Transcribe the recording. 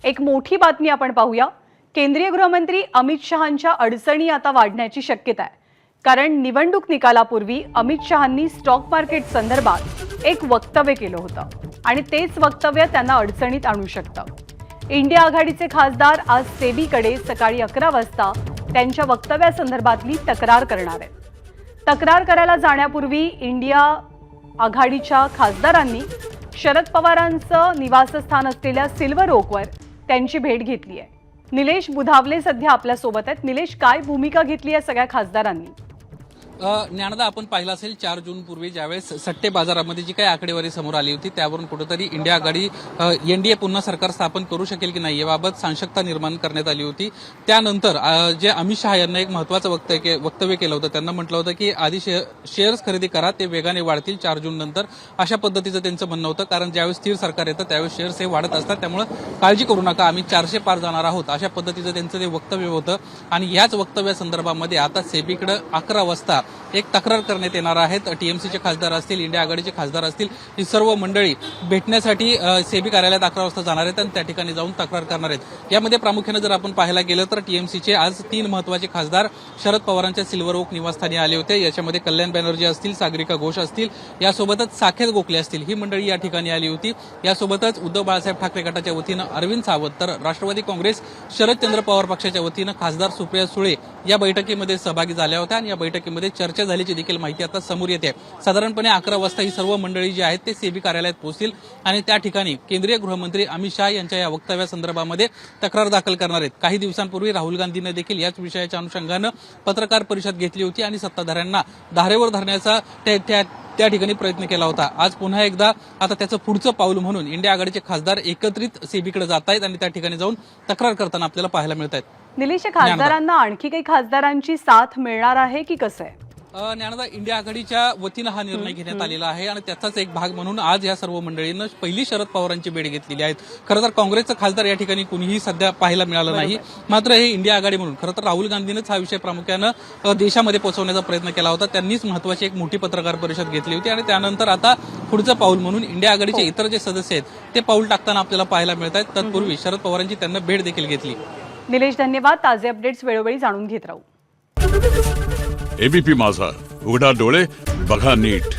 एक मोठी बातमी आपण पाहूया। केंद्रीय गृहमंत्री अमित शहांच्या अडचणी आता वाढण्याची शक्यता आहे, कारण निवडणूक निकालापूर्वी अमित शहांनी स्टॉक मार्केट संदर्भात एक वक्तव्य केलं होतं आणि तेच वक्तव्य त्यांना अडचणीत आणू शकतं। इंडिया आघाडीचे खासदार आज सेबीकडे सकाळी 11 वाजता त्यांच्या वक्तव्यासंदर्भातली तक्रार करणार आहेत। तक्रार करायला जाण्यापूर्वी इंडिया आघाडीच्या खासदारांनी शरद पवारांचं निवासस्थान असलेल्या सिल्वर ओकवर त्यांची भेट घेतली आहे। निलेश बुधावले सध्या आपल्या सोबत आहेत। निलेश, काय भूमिका घेतली आहे सगळ्या खासदारांनी? ज्ञानदा, आपण पाहिलं असेल 4 जून पूर्वी ज्यावेळेस सट्टे बाजारामध्ये जी काही आकडेवारी समोर आली होती त्यावरून कुठेतरी इंडिया आघाडी एनडीए पुन्हा सरकार स्थापन करू शकेल की नाही याबाबत साशंकता निर्माण करण्यात आली होती। त्यानंतर जे अमित शहा यांना एक महत्त्वाचं वक्तव्य केलं होतं। त्यांना म्हटलं होतं की आधी शेअर्स खरेदी करा, ते वेगाने वाढतील 4 जून नंतर, अशा पद्धतीचं त्यांचं म्हणणं होतं। कारण ज्यावेळेस स्थिर सरकार येतं त्यावेळेस शेअर्स हे वाढत असतात, त्यामुळे काळजी करू नका, आम्ही 400 पार जाणार आहोत, अशा पद्धतीचं त्यांचं ते वक्तव्य होतं। आणि याच वक्तव्यासंदर्भामध्ये आता सेबीकडे 11 वाजता एक तक्रार करण्यात येणार आहेत। टीएमसीचे खासदार असतील, इंडिया आघाडीचे खासदार असतील, ही सर्व मंडळी भेटण्यासाठी सेबी कार्यालयात 11 वाजता जाणार आहेत आणि त्या ठिकाणी जाऊन तक्रार करणार आहेत। यामध्ये प्रामुख्याने जर आपण पाहायला गेलं तर टीएमसीचे आज 3 महत्त्वाचे खासदार शरद पवारांच्या सिल्वर ओक निवासस्थानी आले होते। याच्यामध्ये कल्याण बॅनर्जी असतील, सागरिका घोष असतील, यासोबतच साकेत गोखले असतील, ही मंडळी या ठिकाणी आली होती। यासोबतच उद्धव बाळासाहेब ठाकरे गटाच्या वतीनं अरविंद सावंत, तर राष्ट्रवादी काँग्रेस शरदचंद्र पवार पक्षाच्या वतीनं खासदार सुप्रिया सुळे या बैठकीमध्ये सहभागी झाल्या होत्या आणि या बैठकीमध्ये चर्चा झाल्याची देखील माहिती आता समोर येते। साधारणपणे 11 वाजता ही सर्व मंडळी जी आहेत ते सेबी कार्यालयात पोहोचतील आणि त्या ठिकाणी केंद्रीय गृहमंत्री अमित शहा यांच्या या वक्तव्यासंदर्भामध्ये तक्रार दाखल करणार आहेत। काही दिवसांपूर्वी राहुल गांधींनी देखील याच विषयाच्या अनुषंगानं पत्रकार परिषद घेतली होती आणि सत्ताधाऱ्यांना धारेवर धरण्याचा त्या ठिकाणी प्रयत्न केला होता। आज पुन्हा एकदा आता त्याचं पुढचं पाऊल म्हणून इंडिया आघाडीचे खासदार एकत्रित सेबीकडे जात आहेत आणि त्या ठिकाणी जाऊन तक्रार करताना आपल्याला पाहायला मिळत आहेत। निलेश, खासदारांना आणखी काही खासदारांची साथ मिळणार आहे की कसं आहे? ज्ञानदा, इंडिया आघाडीच्या वतीनं हा निर्णय घेण्यात आलेला आहे आणि त्याचाच एक भाग म्हणून आज या सर्व मंडळींना पहिली शरद पवारांची भेट घेतलेली आहे। खरं तर काँग्रेसचं खासदार या ठिकाणी कुणीही सध्या पाहायला मिळालं नाही, मात्र हे इंडिया आघाडी म्हणून खरं तर राहुल गांधींनीच हा विषय प्रामुख्यानं देशामध्ये पोहोचवण्याचा प्रयत्न केला होता। त्यांनीच महत्त्वाची एक मोठी पत्रकार परिषद घेतली होती आणि त्यानंतर आता पुढचं पाऊल म्हणून इंडिया आघाडीचे इतर जे सदस्य आहेत ते पाऊल टाकताना आपल्याला पाहायला मिळत आहेत। तत्पूर्वी शरद पवारांची त्यांना भेट देखील घेतली। निलेश, धन्यवाद। ताजे अपडेट्स वेळोवेळी जाणून घेत राहू। एबीपी माझा, उघडा डोळे बघा नीट।